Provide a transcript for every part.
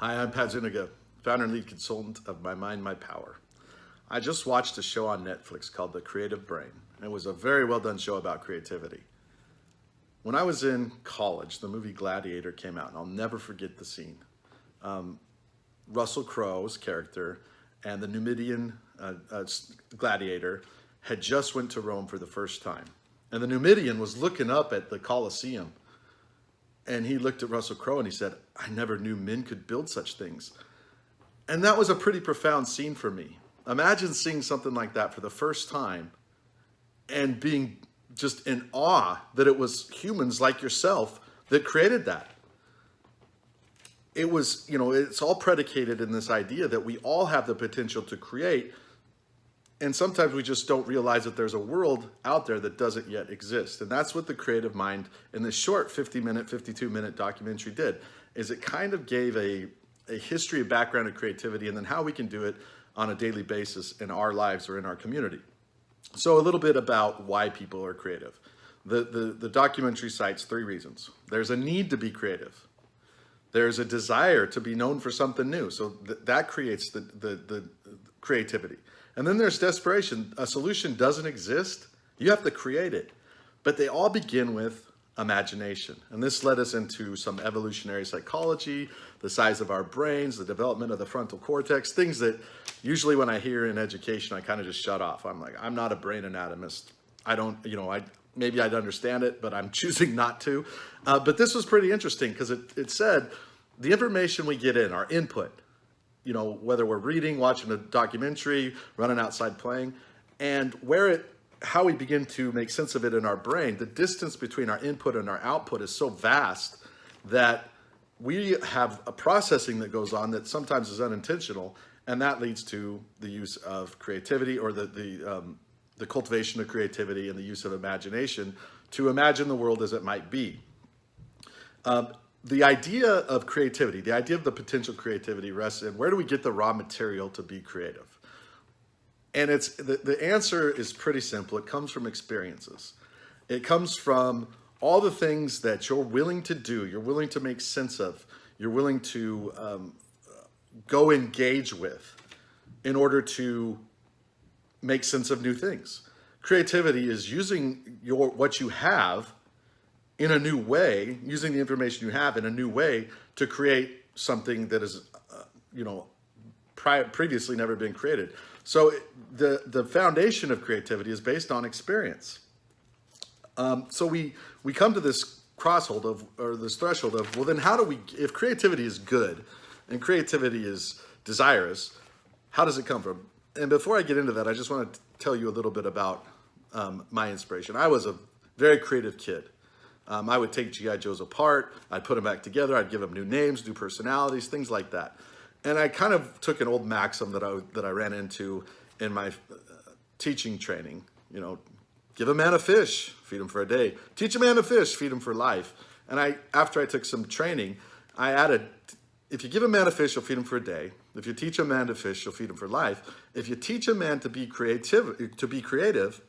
Hi, I'm Zuniga, founder and lead consultant of My Mind, My Power. I just watched a show on Netflix called The Creative Brain. It was a very well done show about creativity. When I was in college, the movie Gladiator came out, and I'll never forget the scene. Russell Crowe's character and the Numidian gladiator had just went to Rome for the first time. And the Numidian was looking up at the Colosseum, and he looked at Russell Crowe and he said, "I never knew men could build such things." And that was a pretty profound scene for me. Imagine seeing something like that for the first time and being just in awe that it was humans like yourself that created that. It was, it's all predicated in this idea that we all have the potential to create. And sometimes we just don't realize that there's a world out there that doesn't yet exist. And that's what the creative mind in this short 50-minute, 52-minute documentary did, is it kind of gave a history, a background of creativity, and then how we can do it on a daily basis in our lives or in our community. So a little bit about why people are creative. The documentary cites 3 reasons. There's a need to be creative. There's a desire to be known for something new. So that creates the creativity. And then there's desperation. A solution doesn't exist. You have to create it. But they all begin with imagination. And this led us into some evolutionary psychology, the size of our brains, the development of the frontal cortex, things that usually when I hear in education, I kind of just shut off. I'm like, I'm not a brain anatomist. I don't, maybe I'd understand it, but I'm choosing not to. But this was pretty interesting because it said the information we get in, our input, whether we're reading, watching a documentary, running outside playing, and how we begin to make sense of it in our brain, the distance between our input and our output is so vast that we have a processing that goes on that sometimes is unintentional, and that leads to the use of creativity or the cultivation of creativity and the use of imagination to imagine the world as it might be. The idea of creativity, the idea of the potential creativity rests in where do we get the raw material to be creative? And the answer is pretty simple. It comes from experiences. It comes from all the things that you're willing to do, you're willing to make sense of, you're willing to go engage with in order to make sense of new things. Creativity is using what you have in a new way, using the information you have in a new way to create something that is, previously never been created. So the foundation of creativity is based on experience. So we come to this this threshold of, well, then if creativity is good and creativity is desirous, how does it come from? And before I get into that, I just want to tell you a little bit about my inspiration. I was a very creative kid. I would take G.I. Joes apart, I'd put them back together, I'd give them new names, new personalities, things like that. And I kind of took an old maxim that I ran into in my teaching training. Give a man a fish, feed him for a day. Teach a man to fish, feed him for life. And after I took some training, I added, if you give a man a fish, you'll feed him for a day. If you teach a man to fish, you'll feed him for life. If you teach a man to be creative,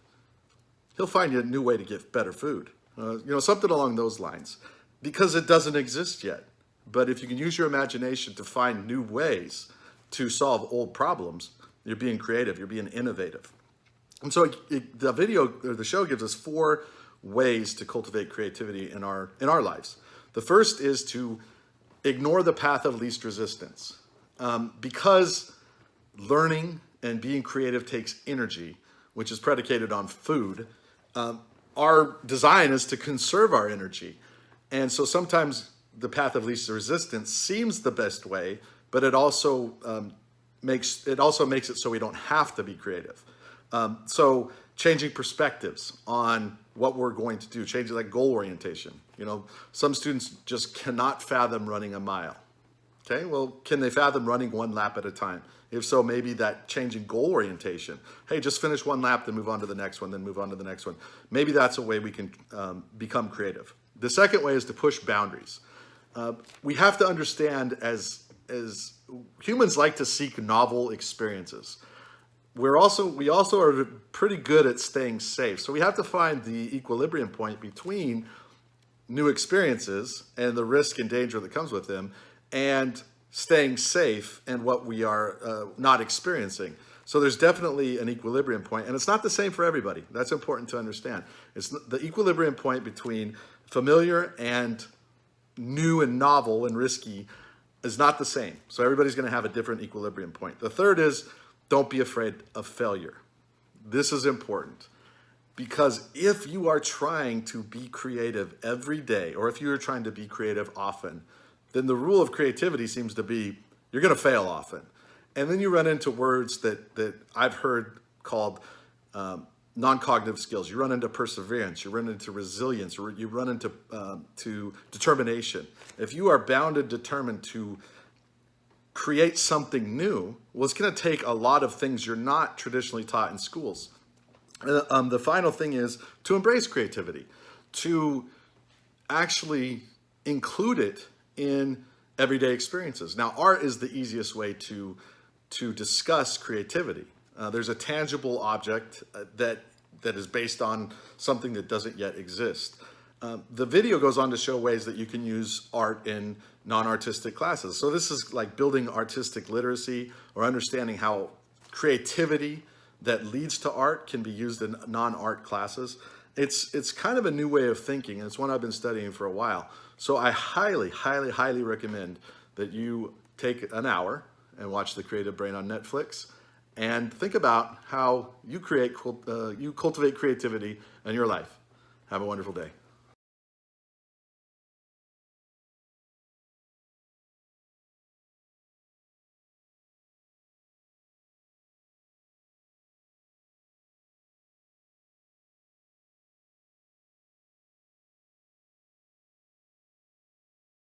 he'll find you a new way to get better food. Something along those lines, because it doesn't exist yet. But if you can use your imagination to find new ways to solve old problems, you're being creative, you're being innovative. And so the show gives us 4 ways to cultivate creativity in our lives. The first is to ignore the path of least resistance. Because learning and being creative takes energy, which is predicated on food, our design is to conserve our energy. And so sometimes the path of least resistance seems the best way, but it also makes it so we don't have to be creative. So changing perspectives on what we're going to do, changing that goal orientation. Some students just cannot fathom running a mile. Okay, well, can they fathom running 1 lap at a time? If so, maybe that changing goal orientation. Hey, just finish 1 lap, then move on to the next one, then move on to the next one. Maybe that's a way we can become creative. The second way is to push boundaries. We have to understand as humans like to seek novel experiences. We also are pretty good at staying safe. So we have to find the equilibrium point between new experiences and the risk and danger that comes with them, and staying safe and what we are not experiencing. So there's definitely an equilibrium point, and it's not the same for everybody. That's important to understand. It's the equilibrium point between familiar and new and novel and risky is not the same. So everybody's going to have a different equilibrium point. The third is don't be afraid of failure. This is important because if you are trying to be creative every day, or if you are trying to be creative often, then the rule of creativity seems to be you're going to fail often. And then you run into words that I've heard called non-cognitive skills. You run into perseverance, you run into resilience, you run into to determination. If you are bound and determined to create something new, well, it's going to take a lot of things you're not traditionally taught in schools. The final thing is to embrace creativity, to actually include it in everyday experiences. Now, art is the easiest way to discuss creativity. There's a tangible object that is based on something that doesn't yet exist. The video goes on to show ways that you can use art in non-artistic classes. So this is like building artistic literacy or understanding how creativity that leads to art can be used in non-art classes. It's kind of a new way of thinking, and it's one I've been studying for a while. So I highly, highly, highly recommend that you take an hour and watch The Creative Brain on Netflix and think about how you cultivate creativity in your life. Have a wonderful day.